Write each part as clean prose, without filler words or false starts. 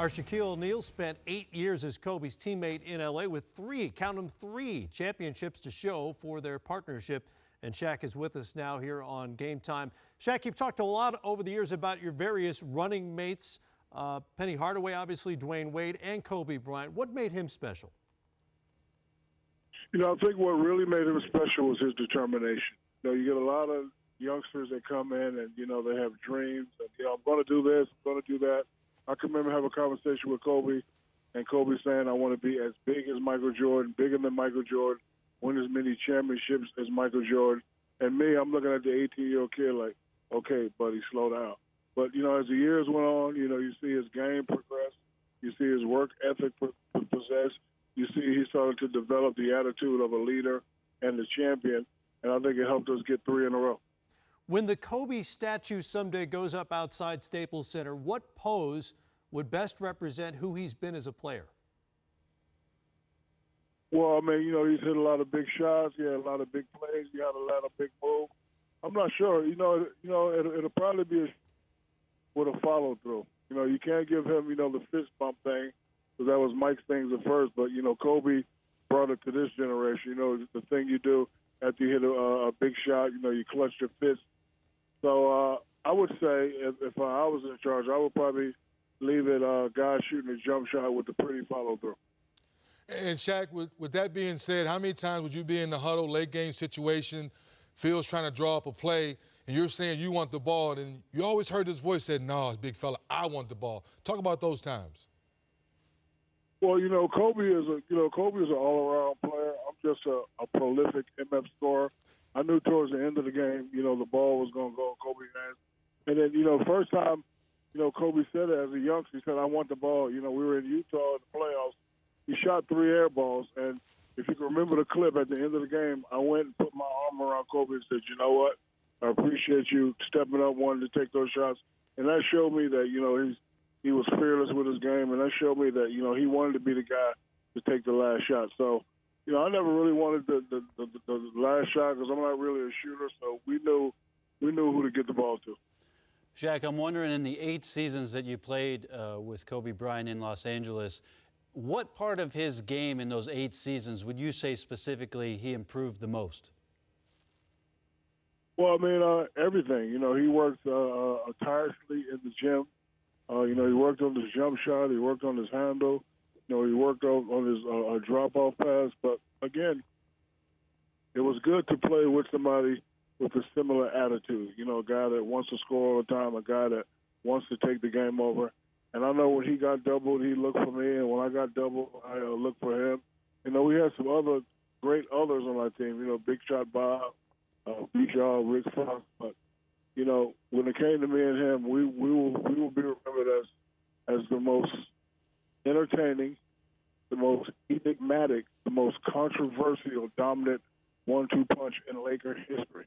Our Shaquille Neal spent 8 years as Kobe's teammate in L.A. with count them three championships to show for their partnership. And Shaq is with us now here on Game Time. Shaq, you've talked a lot over the years about your various running mates, Penny Hardaway, obviously, Dwayne Wade, and Kobe Bryant. What made him special? I think what really made him special was his determination. You get a lot of youngsters that come in and, they have dreams. And, I'm going to do this, I'm going to do that. I can remember having a conversation with Kobe, and Kobe saying, I want to be as big as Michael Jordan, bigger than Michael Jordan, win as many championships as Michael Jordan. And me, I'm looking at the 18-year-old kid like, okay, buddy, slow down. But, as the years went on, you see his game progress. You see his work ethic possess. You see he started to develop the attitude of a leader and the champion, and I think it helped us get 3 in a row. When the Kobe statue someday goes up outside Staples Center, what pose would best represent who he's been as a player? Well, he's hit a lot of big shots. He had a lot of big plays. He had a lot of big moves. I'm not sure. It'll probably be with a follow-through. You can't give him, the fist bump thing, because that was Mike's things at first. But, Kobe brought it to this generation. The thing you do after you hit a big shot, you clutch your fist. So I would say if I was in charge, I would probably leave it guys shooting a jump shot with the pretty follow-through. And, Shaq, with that being said, how many times would you be in the huddle, late-game situation, Phil's trying to draw up a play, and you're saying you want the ball, and you always heard this voice say, no, big fella, I want the ball. Talk about those times. Well, Kobe is an all-around player. I'm just a prolific MF scorer. I knew towards the end of the game, the ball was going to go in Kobe's hands. And then, first time, Kobe said it as a youngster. He said, I want the ball. We were in Utah in the playoffs. He shot 3 air balls. And if you can remember the clip at the end of the game, I went and put my arm around Kobe and said, you know what? I appreciate you stepping up, wanting to take those shots. And that showed me that, he was fearless with his game. And that showed me that, he wanted to be the guy to take the last shot. So, I never really wanted the last shot because I'm not really a shooter. So we knew who to get the ball to. Shaq, I'm wondering, in the 8 seasons that you played with Kobe Bryant in Los Angeles, what part of his game in those 8 seasons would you say specifically he improved the most? Well, everything. He worked tirelessly in the gym. He worked on his jump shot. He worked on his handle. He worked on his drop-off pass. But, again, it was good to play with somebody with a similar attitude. A guy that wants to score all the time, a guy that wants to take the game over. And I know when he got doubled, he looked for me. And when I got doubled, I looked for him. We had some other great others on our team. Big Shot Bob, B-Jaw, Rick Fox. But, when it came to me and him, we will be remembered as the most entertaining, the most enigmatic, the most controversial, dominant 1-2 punch in Laker history.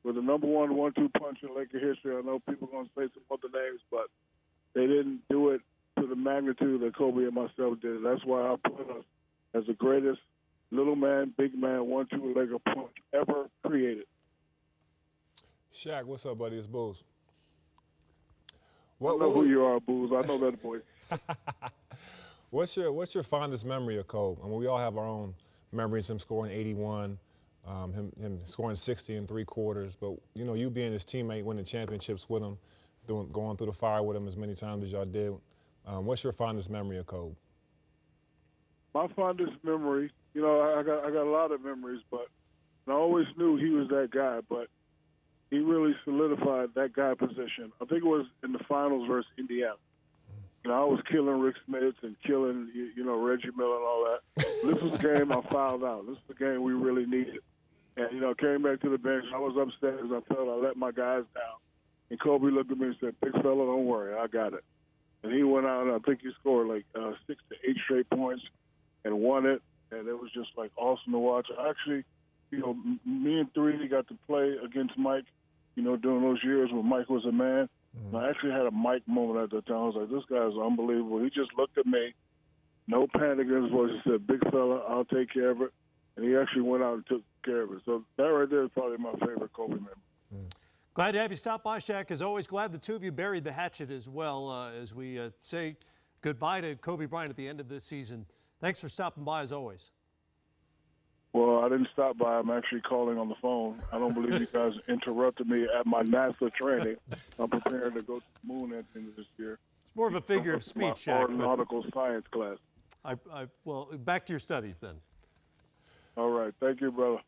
With the number 1 1-2 punch in Laker history, I know people are going to say some other names, but they didn't do it to the magnitude that Kobe and myself did. That's why I put us as the greatest little man, big man, 1-2 Laker punch ever created. Shaq, what's up, buddy? It's Booz. I know who you are, Booz. I know that voice. What's your fondest memory of Kobe? We all have our own memories. Him scoring 81, him scoring 60 in 3 quarters. But you being his teammate, winning championships with him, going through the fire with him as many times as y'all did. What's your fondest memory of Kobe? My fondest memory, I got a lot of memories, but I always knew he was that guy. But he really solidified that guy position. I think it was in the finals versus Indiana. I was killing Rick Smith and killing, Reggie Miller and all that. This was the game I fouled out. This is the game we really needed. And, came back to the bench. I was upset because I felt I let my guys down. And Kobe looked at me and said, big fella, don't worry, I got it. And he went out and I think he scored like 6 to 8 straight points and won it. And it was just like awesome to watch. Actually, me and 3 got to play against Mike, during those years when Mike was a man. And I actually had a Mike moment at the time. I was like, this guy is unbelievable. He just looked at me, no panic in his voice. He said, big fella, I'll take care of it. And he actually went out and took care of it. So that right there is probably my favorite Kobe memory. Glad to have you stop by, Shaq. As always, glad the two of you buried the hatchet as well. As we say goodbye to Kobe Bryant at the end of this season. Thanks for stopping by as always. Well, I didn't stop by. I'm actually calling on the phone. I don't believe you guys interrupted me at my NASA training. I'm preparing to go to the moon at the end of this year. It's more of a figure of speech, Shaq. Aeronautical science class. Well, back to your studies then. All right. Thank you, brother.